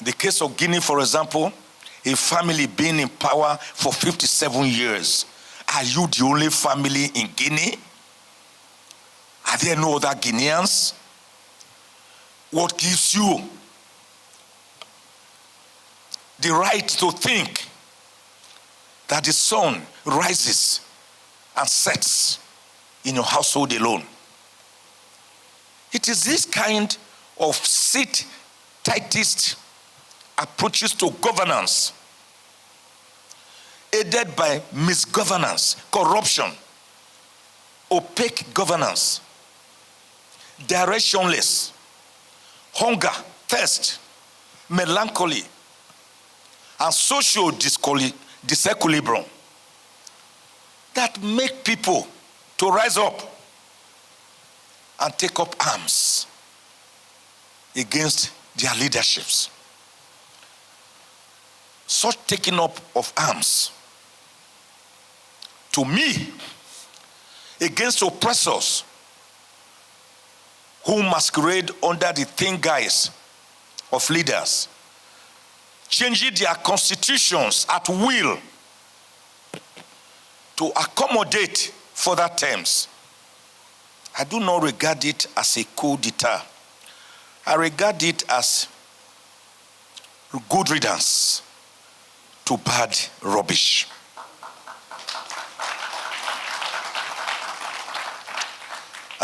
In the case of Guinea, for example, a family being in power for 57 years. Are you the only family in Guinea? Are there no other Guineans? What gives you the right to think that the sun rises and sets in your household alone? It is this kind of sit-tightist approaches to governance, aided by misgovernance, corruption, opaque governance, directionless, hunger, thirst, melancholy, and social disequilibrium that make people to rise up and take up arms against their leaderships. Such taking up of arms, to me, against oppressors who masquerade under the thin guise of leaders, changing their constitutions at will to accommodate further terms. I do not regard it as a coup d'etat. I regard it as good riddance to bad rubbish.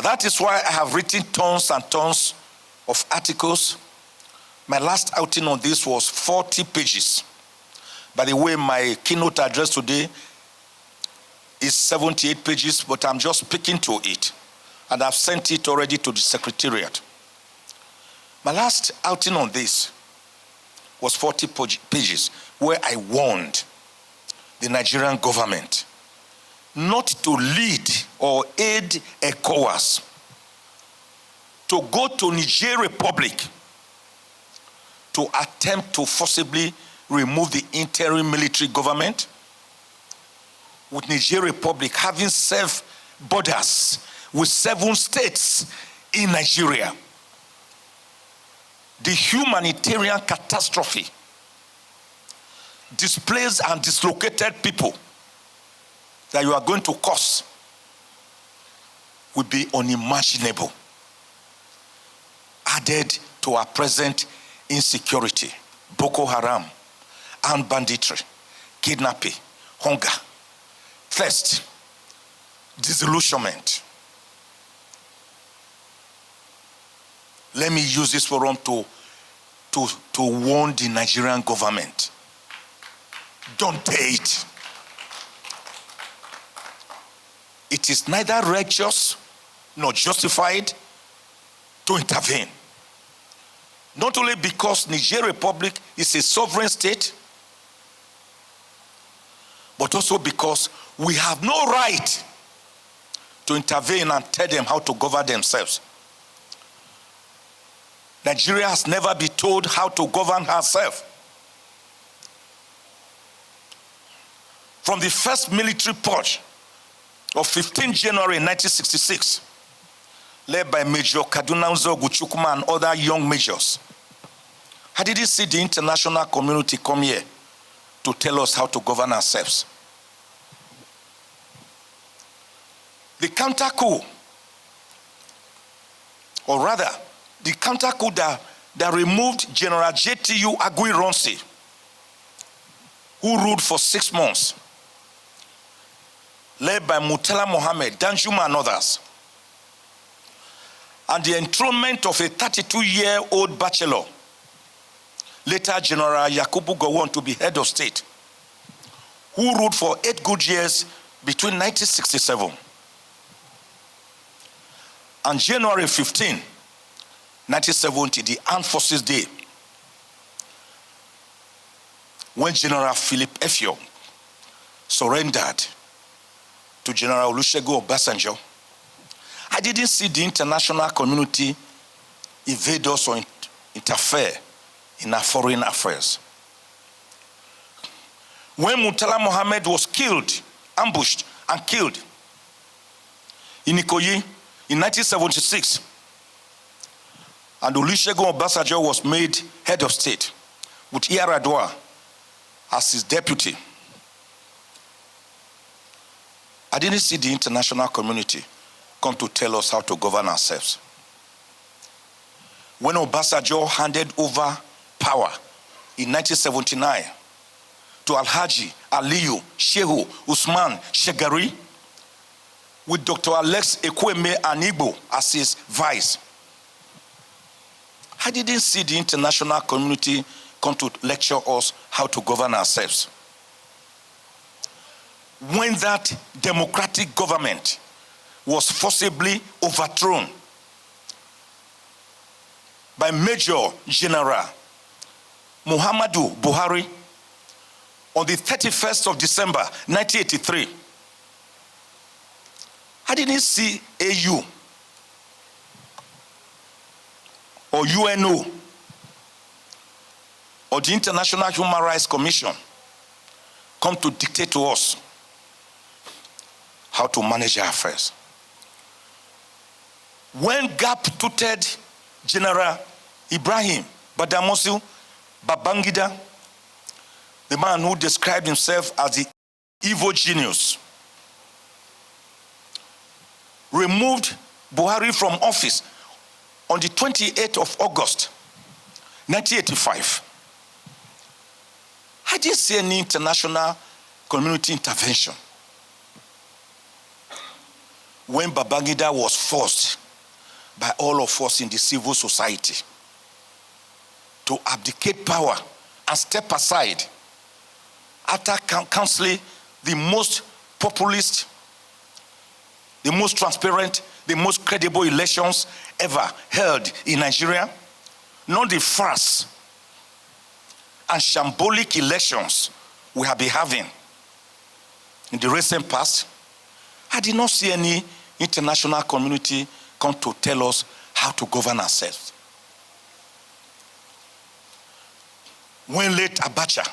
That is why I have written tons and tons of articles. My last outing on this was 40 pages. By the way, my keynote address today is 78 pages, but I'm just speaking to it. And I've sent it already to the Secretariat. My last outing on this was 40 pages, where I warned the Nigerian government not to lead or aid ECOWAS to go to Niger Republic to attempt to forcibly remove the interim military government, with Niger Republic having served borders with 7 states in Nigeria. The humanitarian catastrophe, displaced and dislocated people that you are going to cause will be unimaginable, added to our present insecurity, Boko Haram, armed banditry, kidnapping, hunger, thirst, disillusionment. Let me use this forum to warn the Nigerian government. Don't dare it. It is neither righteous nor justified to intervene. Not only because Niger Republic is a sovereign state, but also because we have no right to intervene and tell them how to govern themselves. Nigeria has never been told how to govern herself. From the first military purge of 15 January 1966, led by Major Kaduna Nzogu and other young majors, I didn't see the international community come here to tell us how to govern ourselves. The counter-coup, or rather, the counter-coup that removed General JTU Aguiyi-Ironsi, who ruled for 6 months, led by Murtala Mohammed, Danjuma and others, and the enthronement of a 32-year-old bachelor, later General Yakubu Gowon, to be head of state, who ruled for 8 good years between 1967 and January 15, 1970, the Armed Forces Day, when General Philip Effiong surrendered to General Olusegun Obasanjo. I didn't see the international community invade us or interfere in our foreign affairs. When Murtala Mohammed was killed, ambushed and killed in Ikoyi in 1976, and Olusegun Obasanjo was made head of state, with Yar'Adua as his deputy, I didn't see the international community come to tell us how to govern ourselves. When Obasanjo handed over power in 1979 to Alhaji Aliyu Shehu Usman Shagari, with Dr. Alex Ekweme Anigbo as his vice, I didn't see the international community come to lecture us how to govern ourselves. When that democratic government was forcibly overthrown by Major General Muhammadu Buhari on the 31st of December 1983, I didn't see AU or UNO or the International Human Rights Commission come to dictate to us how to manage our affairs. When gap-toothed General Ibrahim Badamasi Babangida, the man who described himself as the evil genius, removed Buhari from office on the 28th of August, 1985. I didn't see any international community intervention. When Babangida was forced by all of us in the civil society to abdicate power and step aside after counseling the most populist, the most transparent, the most credible elections ever held in Nigeria, not the farce and shambolic elections we have been having in the recent past, I did not see any international community come to tell us how to govern ourselves. When late Abacha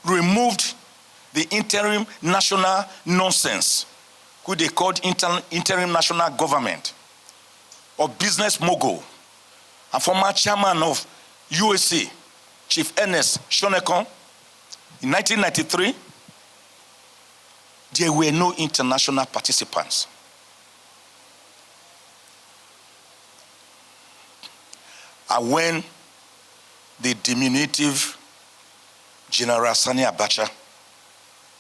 removed the interim national nonsense, who they called interim national government, of business mogul and former chairman of USA, Chief Ernest Shonekan, in 1993, there were no international participants. And when the diminutive General Sani Abacha,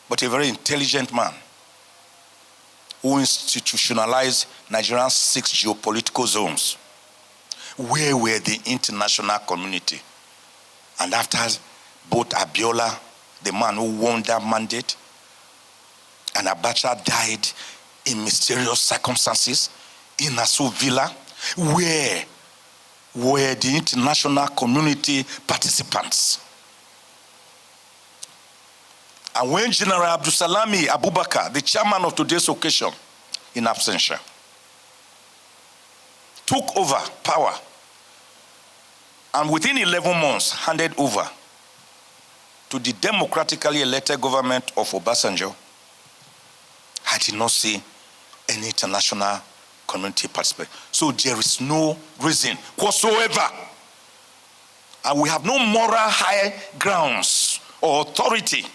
but a very intelligent man, who institutionalized Nigeria's 6 geopolitical zones, where were the international community? And after both Abiola, the man who won that mandate, and Abacha died in mysterious circumstances in Asu Villa, where were the international community participants? And when General Abdulsalami Abubakar, the chairman of today's occasion, in absentia, took over power and within 11 months handed over to the democratically elected government of Obasanjo, I did not see any international community participate. So there is no reason whatsoever, and we have no moral high grounds or authority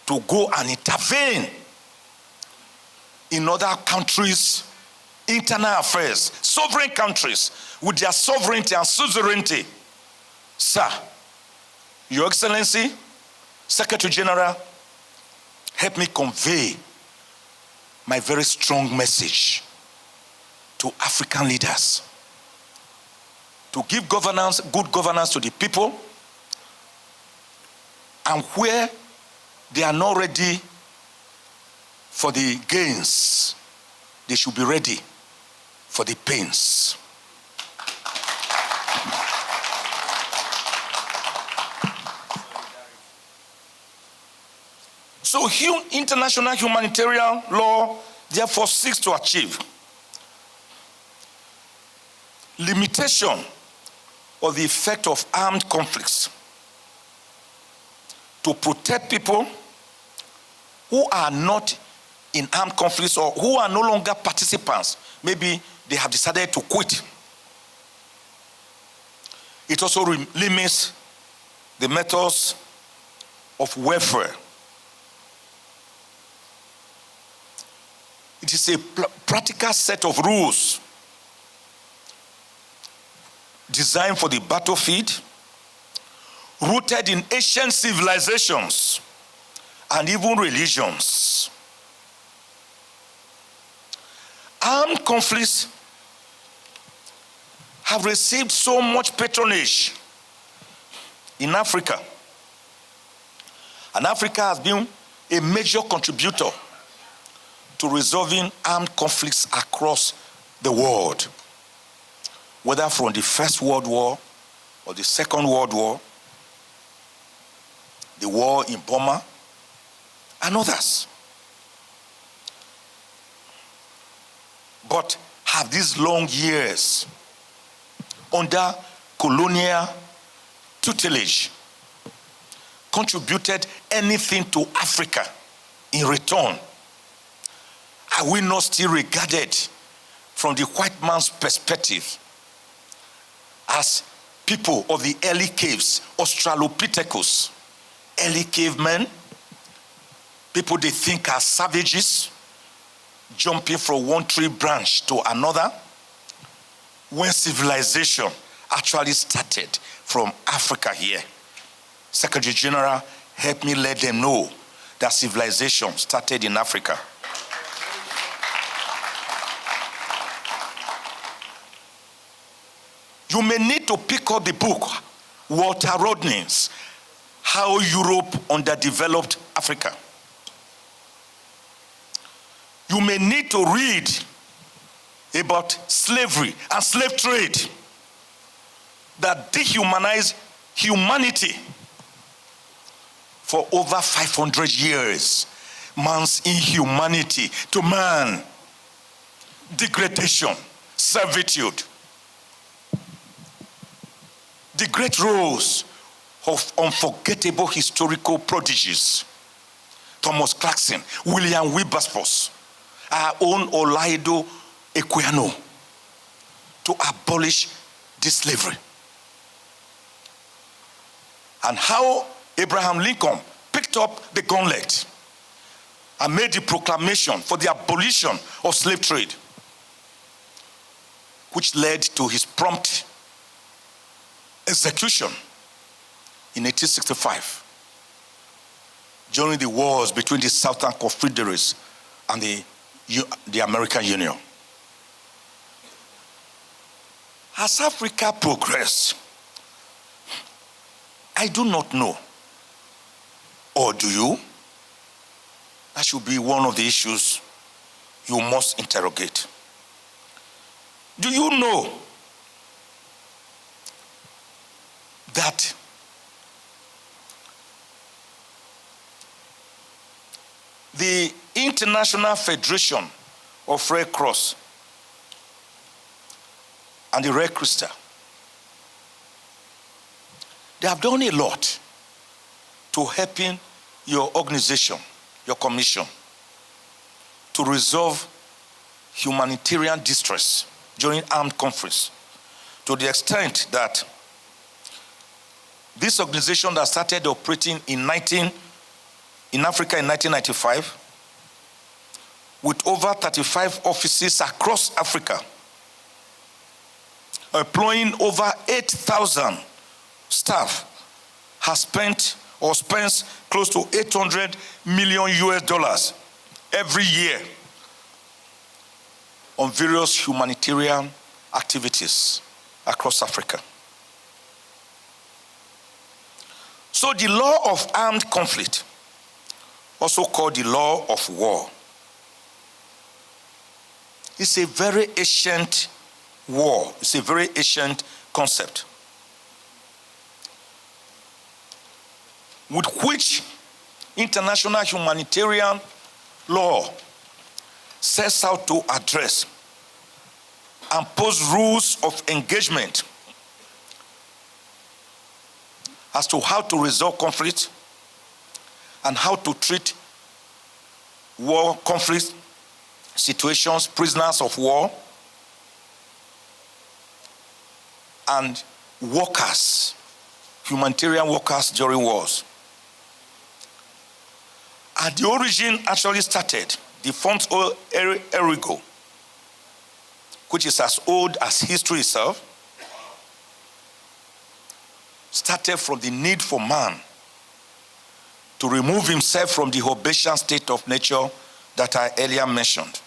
to go and intervene in other countries' internal affairs, sovereign countries with their sovereignty and suzerainty. Sir, Your Excellency, Secretary General, help me convey my very strong message to African leaders to give governance, good governance to the people, and where they are not ready for the gains, they should be ready for the pains. So international humanitarian law therefore seeks to achieve limitation of the effect of armed conflicts, to protect people who are not in armed conflicts or who are no longer participants. Maybe they have decided to quit. It also limits the methods of welfare. It is a practical set of rules designed for the battlefield, rooted in ancient civilizations and even religions. Armed conflicts have received so much patronage in Africa. And Africa has been a major contributor to resolving armed conflicts across the world, whether from the First World War or the Second World War, the war in Burma, and others. But have these long years under colonial tutelage contributed anything to Africa in return? Are we not still regarded from the white man's perspective as people of the early caves, Australopithecus, early cavemen, people they think are savages, jumping from one tree branch to another, when civilization actually started from Africa here? Secretary General, help me let them know that civilization started in Africa. You may need to pick up the book, Walter Rodney's How Europe Underdeveloped Africa. You may need to read about slavery and slave trade that dehumanized humanity for over 500 years. Man's inhumanity to man, degradation, servitude. The great roles of unforgettable historical prodigies, Thomas Clarkson, William Wilberforce, our own Olaido Equiano, to abolish this slavery. And how Abraham Lincoln picked up the gauntlet and made the proclamation for the abolition of slave trade, which led to his prompt execution in 1865 during the wars between the Southern Confederates and the American Union. Has Africa progressed? I do not know. Or do you? That should be one of the issues you must interrogate. Do you know that the International Federation of Red Cross and the Red Crescent, they have done a lot to helping your organization, your commission, to resolve humanitarian distress during armed conflicts, to the extent that this organization that started operating in Africa in 1995, with over 35 offices across Africa, employing over 8,000 staff, has spent or spends close to $800 million every year on various humanitarian activities across Africa. So the law of armed conflict, also called the law of war, is a very ancient war. It's a very ancient concept, with which international humanitarian law sets out to address and pose rules of engagement as to how to resolve conflict and how to treat war conflict situations, prisoners of war, and workers, humanitarian workers during wars. At the origin actually started, the Font Erigo, which is as old as history itself, started from the need for man to remove himself from the Hobbesian state of nature that I earlier mentioned.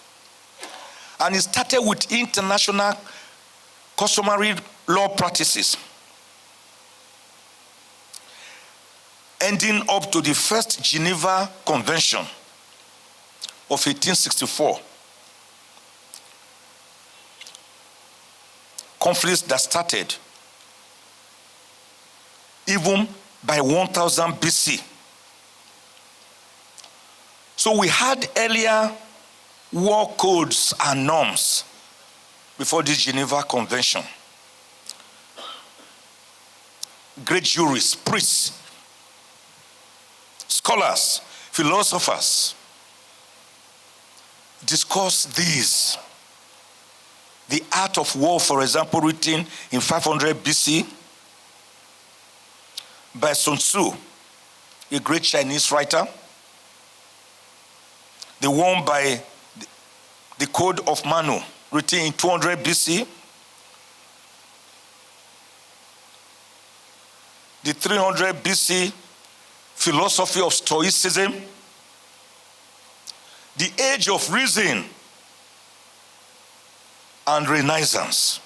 And it started with international customary law practices, ending up to the first Geneva Convention of 1864. Conflicts that started even by 1000 BC. So we had earlier war codes and norms before the Geneva Convention. Great jurists, priests, scholars, philosophers discuss these. The Art of War, for example, written in 500 BC by Sun Tzu, a great Chinese writer. The one by the Code of Manu, written in 200 BC. The 300 BC philosophy of Stoicism. The Age of Reason and Renaissance.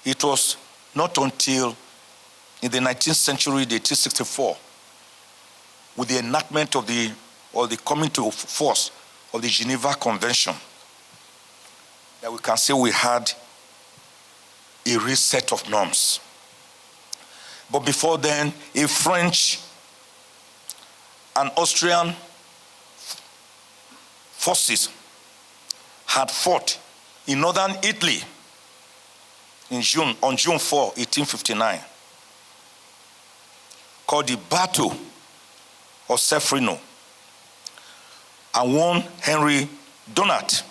It was not until in the 19th century, the 1864, with the enactment of the coming to force of the Geneva Convention, that we can say we had a reset of norms. But before then, a French and Austrian forces had fought in northern Italy on June 4, 1859, called the Battle of Sefrino, and one Henry Donat,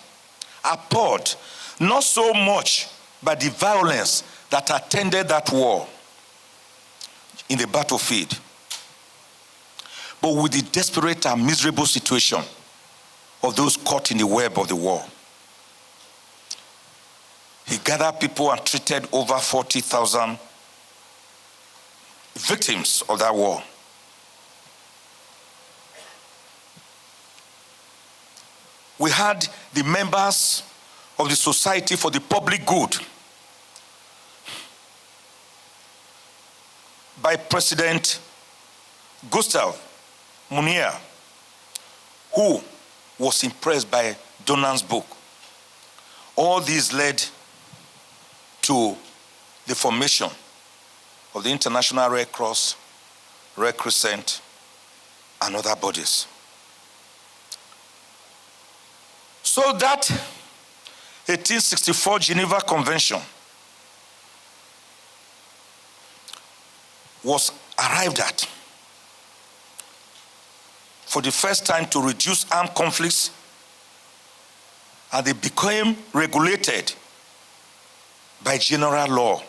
appalled not so much by the violence that attended that war in the battlefield, but with the desperate and miserable situation of those caught in the web of the war. He gathered people and treated over 40,000 victims of that war. We had the members of the Society for the Public Good by President Gustav Munier, who was impressed by Donan's book. All these led to the formation of the International Red Cross, Red Crescent, and other bodies. So that 1864 Geneva Convention was arrived at for the first time to reduce armed conflicts, and they became regulated by general law.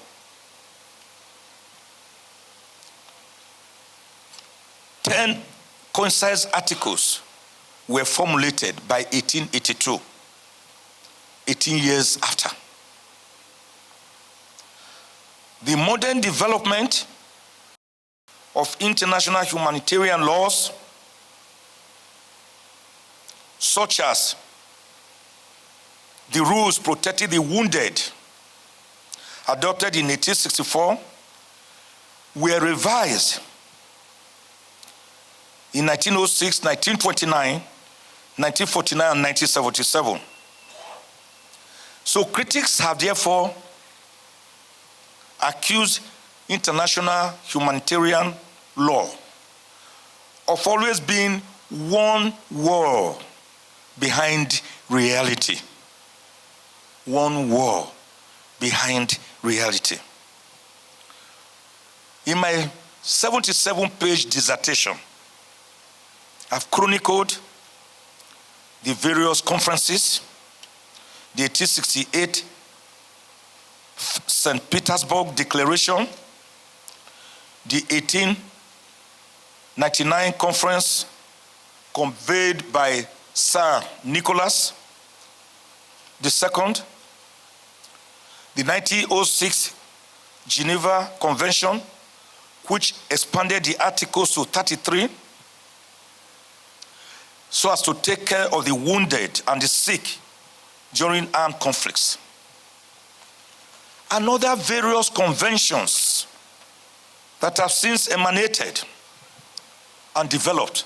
Ten concise articles were formulated by 1882, 18 years after. The modern development of international humanitarian laws, such as the rules protecting the wounded, adopted in 1864, were revised in 1906, 1929, 1949, and 1977. So critics have therefore accused international humanitarian law of always being one wall behind reality. One wall behind reality. In my 77-page dissertation, I've chronicled the various conferences, the 1868 St. Petersburg Declaration, the 1899 conference convened by Sir Nicholas II, the 1906 Geneva Convention, which expanded the articles to 33 so as to take care of the wounded and the sick during armed conflicts. And other various conventions that have since emanated and developed.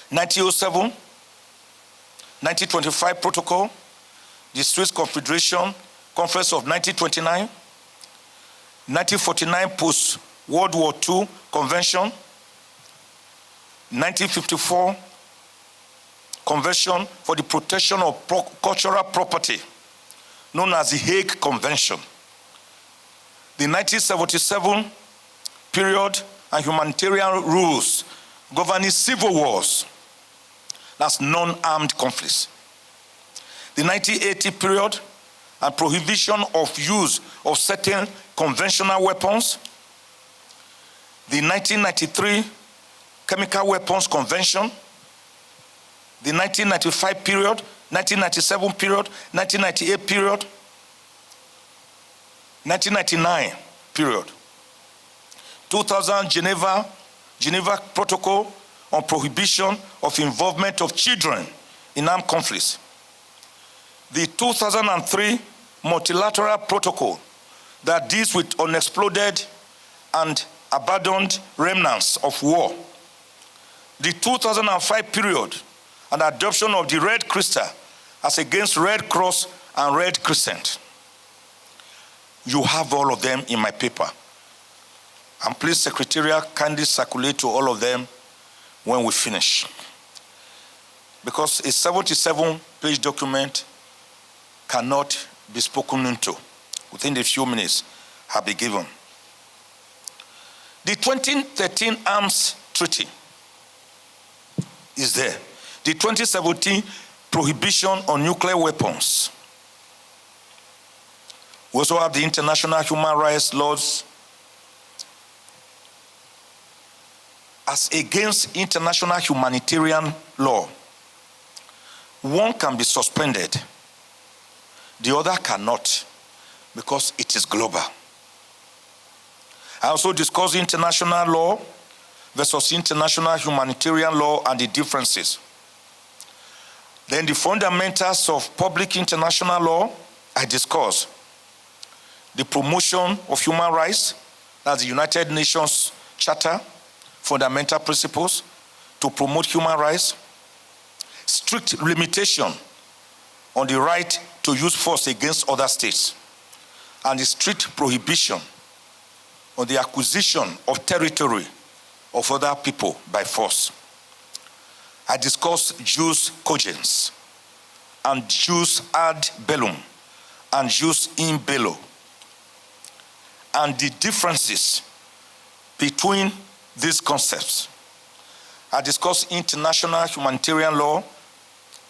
1907, 1925 Protocol, the Swiss Confederation Conference of 1929, 1949 Post-World War II Convention, 1954 Convention for the Protection of Cultural Property, known as the Hague Convention, the 1977 period and humanitarian rules governing civil wars, that's non-armed conflicts, the 1980 period and prohibition of use of certain conventional weapons, the 1993 Chemical Weapons Convention, the 1995 period, 1997 period, 1998 period, 1999 period, 2000 Geneva Protocol on prohibition of involvement of children in armed conflicts, the 2003 Multilateral Protocol that deals with unexploded and abandoned remnants of war, the 2005 period and adoption of the Red Crystal as against Red Cross and Red Crescent. You have all of them in my paper. And please, Secretariat, kindly circulate to all of them when we finish. Because a 77-page document cannot be spoken into within the few minutes have been given. The 2013 Arms Treaty is there. The 2017 Prohibition on Nuclear Weapons. We also have the international human rights laws as against international humanitarian law. One can be suspended, the other cannot, because it is global. I also discussed international law versus international humanitarian law and the differences. Then the fundamentals of public international law, I discussed. The promotion of human rights, that's the United Nations Charter, fundamental principles to promote human rights, strict limitation on the right to use force against other states, and the strict prohibition on the acquisition of territory of other people by force. I discussed jus cogens and jus ad bellum and jus in bello and the differences between these concepts. I discussed international humanitarian law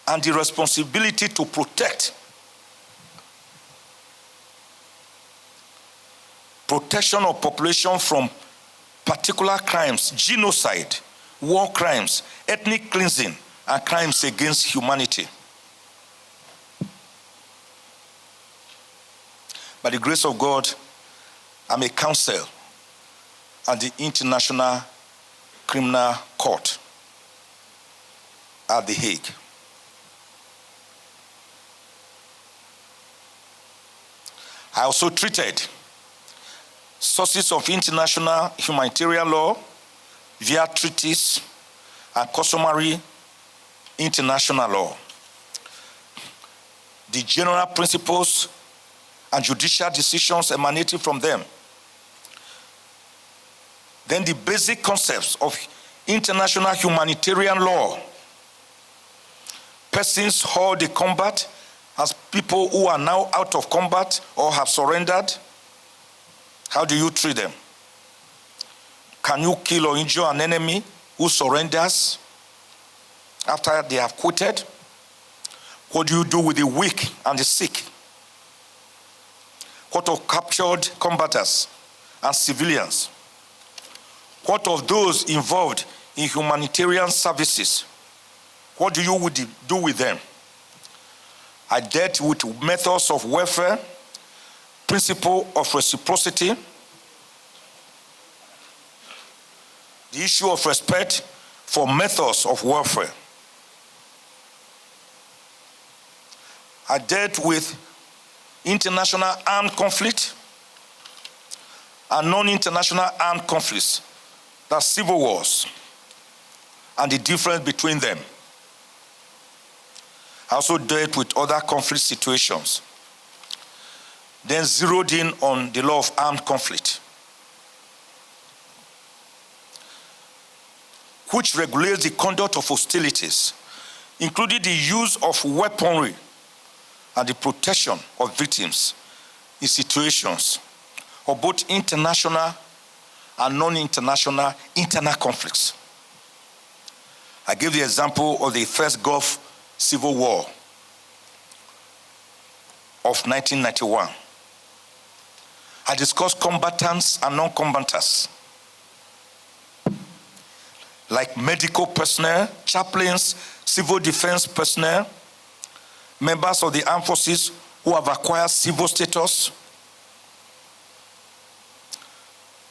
and the responsibility to protect. Protection of population from particular crimes, genocide, war crimes, ethnic cleansing, and crimes against humanity. By the grace of God, I'm a counsel at the International Criminal Court at The Hague. I also treated sources of international humanitarian law via treaties and customary international law. The general principles and judicial decisions emanating from them. Then the basic concepts of international humanitarian law. Persons held the combat as people who are now out of combat or have surrendered. How do you treat them? Can you kill or injure an enemy who surrenders after they have quitted? What do you do with the weak and the sick? What of captured combatants and civilians? What of those involved in humanitarian services? What do you do with them? I dealt with methods of welfare, principle of reciprocity, the issue of respect for methods of warfare. I dealt with international armed conflict and non-international armed conflicts, that's civil wars, and the difference between them. I also dealt with other conflict situations, then zeroed in on the law of armed conflict, which regulates the conduct of hostilities, including the use of weaponry and the protection of victims in situations of both international and non-international internal conflicts. I gave the example of the first Gulf Civil War of 1991. I discussed combatants and non-combatants, like medical personnel, chaplains, civil defense personnel, members of the armed forces who have acquired civil status,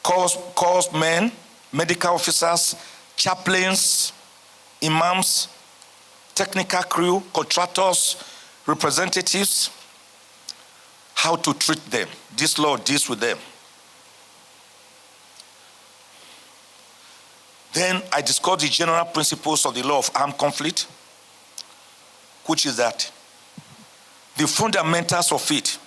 corps men, medical officers, chaplains, imams, technical crew, contractors, representatives, how to treat them. This law deals with them. Then I discussed the general principles of the law of armed conflict, which is that the fundamentals of it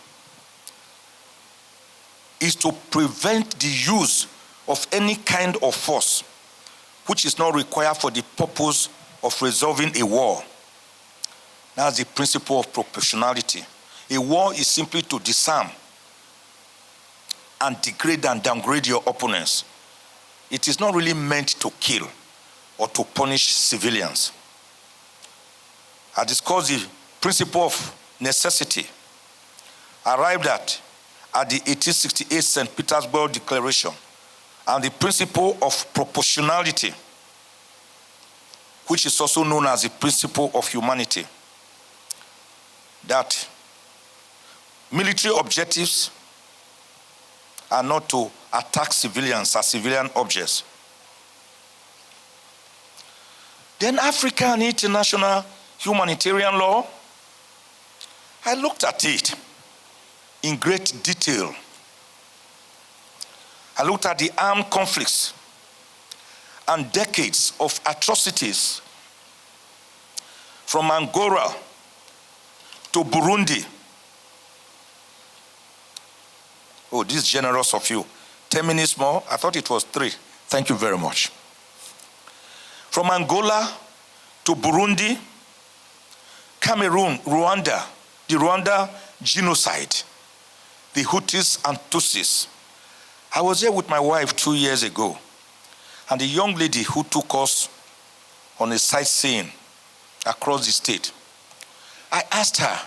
is to prevent the use of any kind of force which is not required for the purpose of resolving a war. That's the principle of proportionality. A war is simply to disarm and degrade and downgrade your opponents. It is not really meant to kill or to punish civilians. I discussed the principle of necessity, arrived at the 1868 St. Petersburg Declaration, and the principle of proportionality, which is also known as the principle of humanity, that military objectives are not to attack civilians as civilian objects. Then African and international humanitarian law, I looked at it in great detail. I looked at the armed conflicts and decades of atrocities from Angola to Burundi. Oh, this is generous of you. 10 minutes more? I thought it was 3. Thank you very much. From Angola to Burundi, Cameroon, Rwanda, the Rwanda genocide, the Hutus and Tutsis. I was there with my wife 2 years ago, and the young lady who took us on a sightseeing across the state, I asked her,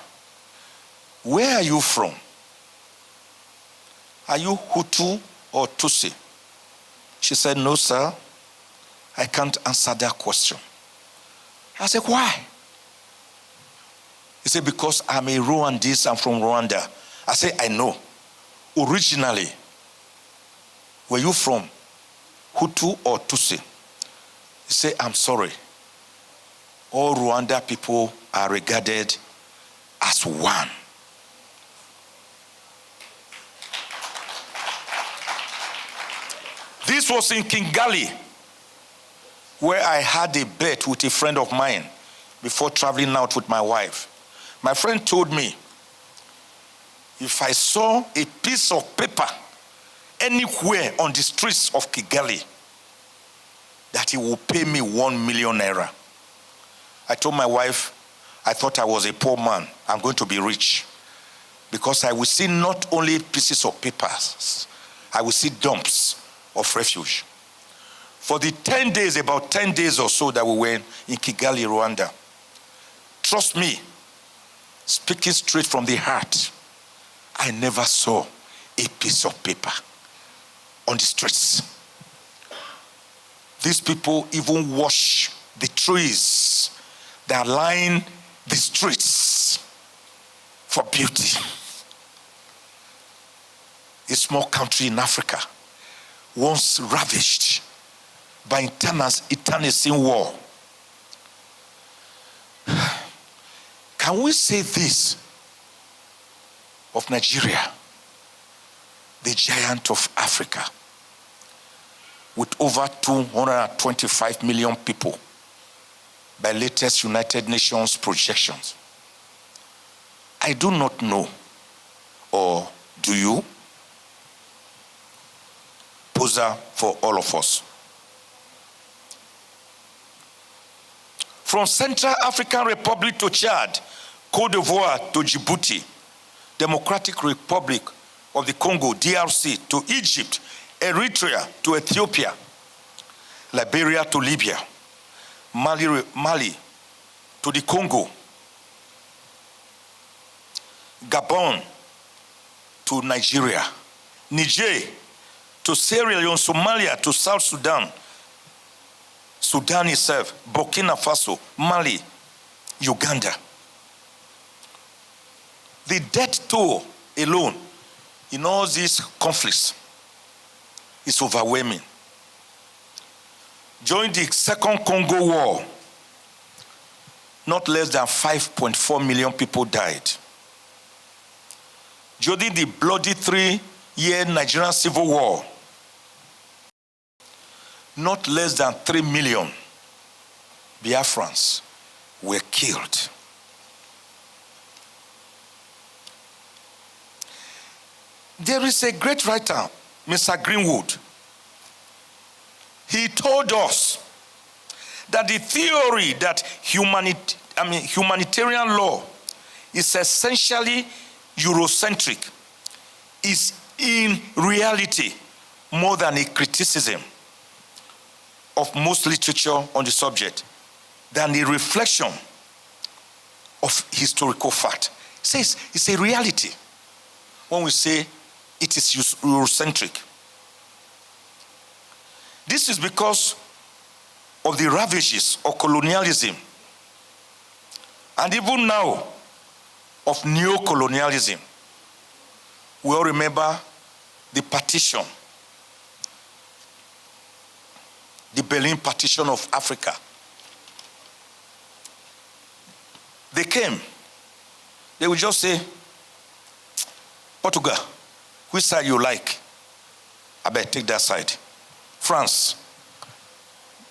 where are you from? Are you Hutu or Tutsi? She said, no, sir, I can't answer that question. I said, why? He said, because I'm a Rwandese, I'm from Rwanda. I said, I know. Originally, were you from Hutu or Tutsi? He said, I'm sorry. All Rwanda people are regarded as one. This was in Kigali, where I had a bet with a friend of mine before traveling out with my wife. My friend told me, if I saw a piece of paper anywhere on the streets of Kigali, that he would pay me 1 million naira. I told my wife, I thought I was a poor man. I'm going to be rich. Because I will see not only pieces of papers, I will see dumps of refuge. For the 10 days, about 10 days or so that we were in Kigali, Rwanda, trust me, speaking straight from the heart, I never saw a piece of paper on the streets. These people even wash the trees that line the streets for beauty. A small country in Africa, once ravished by internecine war. Can we say this of Nigeria, the giant of Africa, with over 225 million people by latest United Nations projections? I do not know, or do you? Poser for all of us. From Central African Republic to Chad, Cote d'Ivoire to Djibouti, Democratic Republic of the Congo, DRC, to Egypt, Eritrea to Ethiopia, Liberia to Libya, Mali to the Congo, Gabon to Nigeria, Niger to Sierra Leone, Somalia to South Sudan, Sudan itself, Burkina Faso, Mali, Uganda. The death toll alone in all these conflicts is overwhelming. During the Second Congo War, not less than 5.4 million people died. During the bloody 3-year Nigerian Civil War, not less than 3 million Biafrans were killed. There is a great writer, Mr. Greenwood. He told us that the theory that humanitarian law is essentially Eurocentric is in reality more than a criticism of most literature on the subject than a reflection of historical fact. It says it's a reality when we say it is Eurocentric. This is because of the ravages of colonialism and even now of neo-colonialism. We all remember the partition, the Berlin partition of Africa. They came, they would just say, Portugal, which side you like? I bet take that side. France,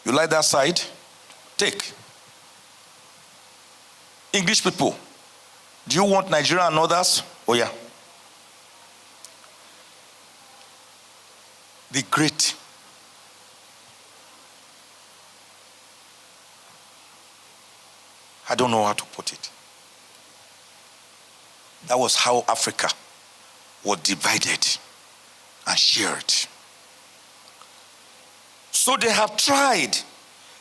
you like that side? Take. English people, do you want Nigeria and others? Oh yeah. The great I don't know how to put it. That was how Africa was divided and shared. So they have tried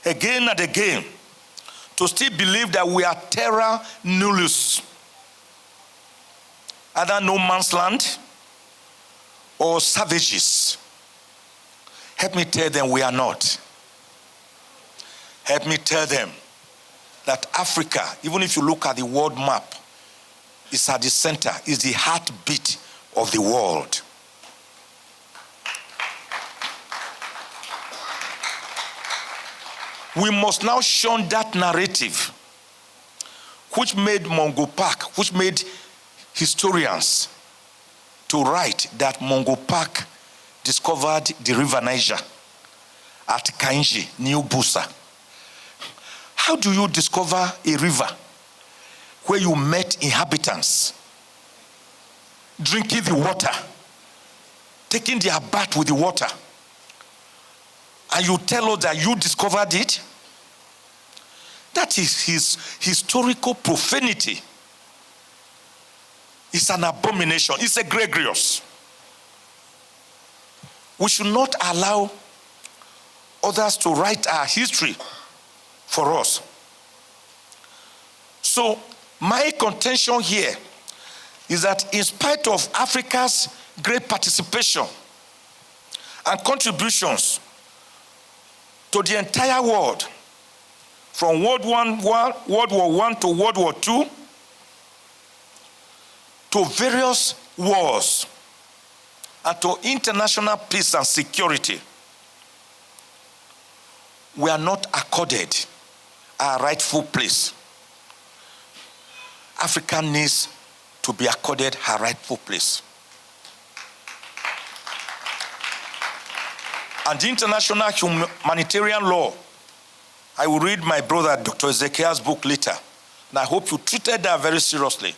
again and again to still believe that we are terra nullius, either no man's land or savages. Help me tell them we are not. Help me tell them that Africa, even if you look at the world map, is at the center, is the heartbeat of the world. We must now shun that narrative which made Mungo Park, which made historians to write that Mungo Park discovered the river Niger at Kainji, New Busa. How do you discover a river where you met inhabitants drinking the water, taking their bath with the water, and you tell us that you discovered it? That is his historical profanity. It's an abomination. It's egregious. We should not allow others to write our history for us. So my contention here is that in spite of Africa's great participation and contributions to the entire world, from World War I to World War II, to various wars, and to international peace and security, we are not accorded our rightful place. Africa needs to be accorded her rightful place. And the international humanitarian law, I will read my brother Dr. Ezekiyah's book later, and I hope you treated that very seriously,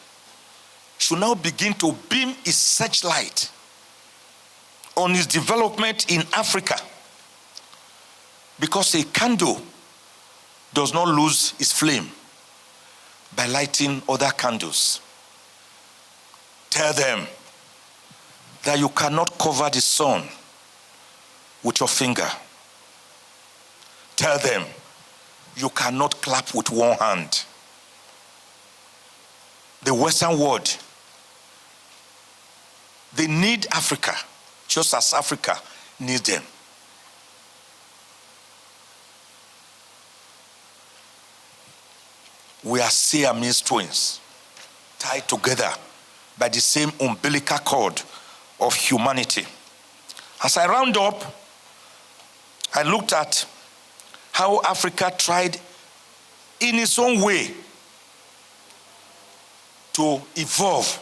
should now begin to beam its searchlight on its development in Africa, because a candle does not lose its flame by lighting other candles. Tell them that you cannot cover the sun with your finger. Tell them you cannot clap with one hand. The Western world, they need Africa just as Africa needs them. We are Siamese twins, tied together by the same umbilical cord of humanity. As I round up, I looked at how Africa tried in its own way to evolve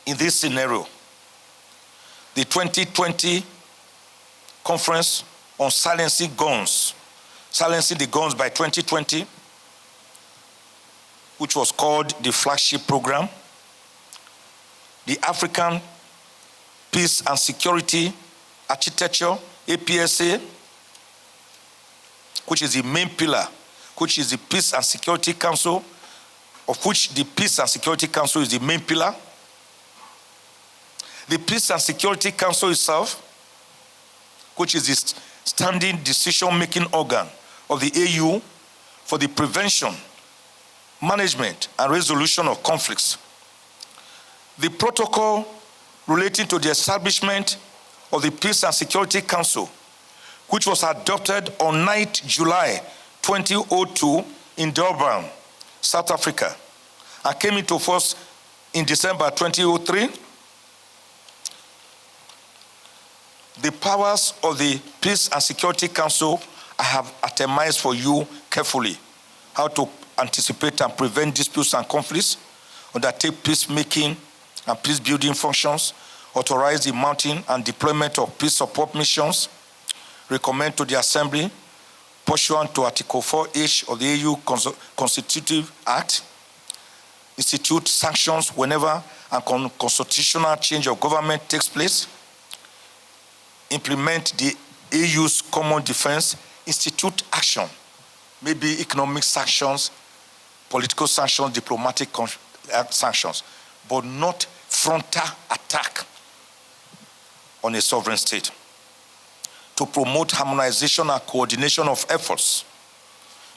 in this scenario. The 2020 conference on silencing the guns by 2020, which was called the flagship program. The African Peace and Security Architecture, APSA, which is the main pillar, which is the Peace and Security Council, of which the Peace and Security Council is the main pillar. The Peace and Security Council itself, which is the standing decision-making organ of the AU for the prevention, management, and resolution of conflicts. The protocol relating to the establishment of the Peace and Security Council, which was adopted on 9th July 2002 in Durban, South Africa, and came into force in December 2003. The powers of the Peace and Security Council, I have itemized for you carefully how to anticipate and prevent disputes and conflicts, undertake peacemaking and peace-building functions, authorize the mounting and deployment of peace support missions, recommend to the Assembly, pursuant to Article 4H of the AU Constitutive Act, institute sanctions whenever a constitutional change of government takes place, implement the AU's common defense, institute action, maybe economic sanctions, political sanctions, diplomatic sanctions, but not frontal attack on a sovereign state. To promote harmonization and coordination of efforts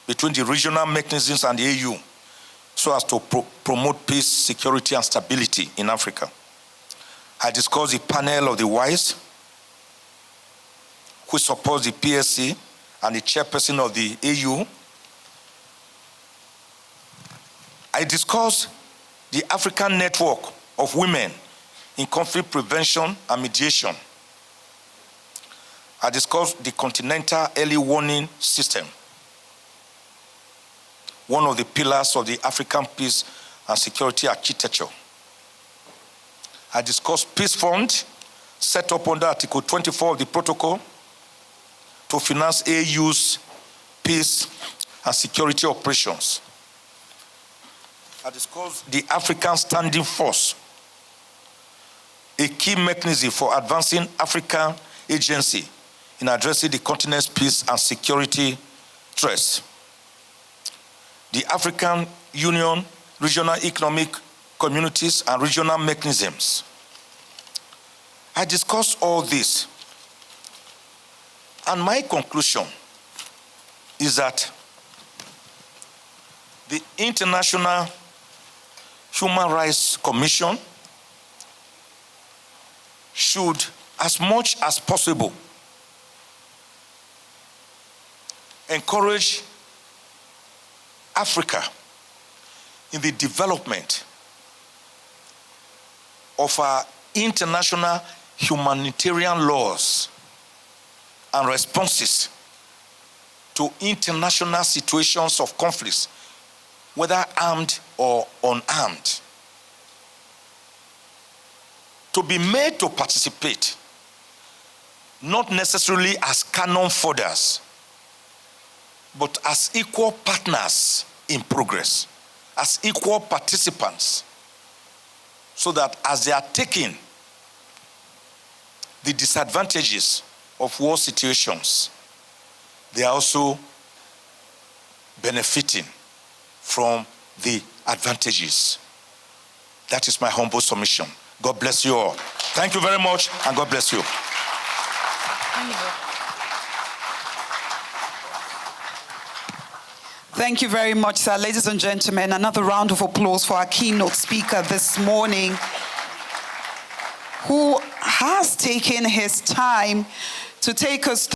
between the regional mechanisms and the AU so as to promote peace, security, and stability in Africa. I discussed the panel of the WISE, which supports the PSC and the chairperson of the AU. I discussed the African Network of Women in Conflict Prevention and Mediation. I discussed the Continental Early Warning System, one of the pillars of the African Peace and Security Architecture. I discussed Peace Fund, set up under Article 24 of the Protocol to finance AU's peace and security operations. I discussed the African Standing Force, a key mechanism for advancing African agency in addressing the continent's peace and security threats. The African Union, regional economic communities, and regional mechanisms. I discussed all this, and my conclusion is that the International Human Rights Commission should, as much as possible, encourage Africa in the development of our international humanitarian laws and responses to international situations of conflicts, whether armed or unarmed, to be made to participate, not necessarily as cannon fodders, but as equal partners in progress, as equal participants, so that as they are taking the disadvantages of war situations, they are also benefiting from the advantages. That is my humble submission. God bless you all. Thank you very much, and God bless you. Thank you very much, sir. Ladies and gentlemen, another round of applause for our keynote speaker this morning, who has taken his time to take us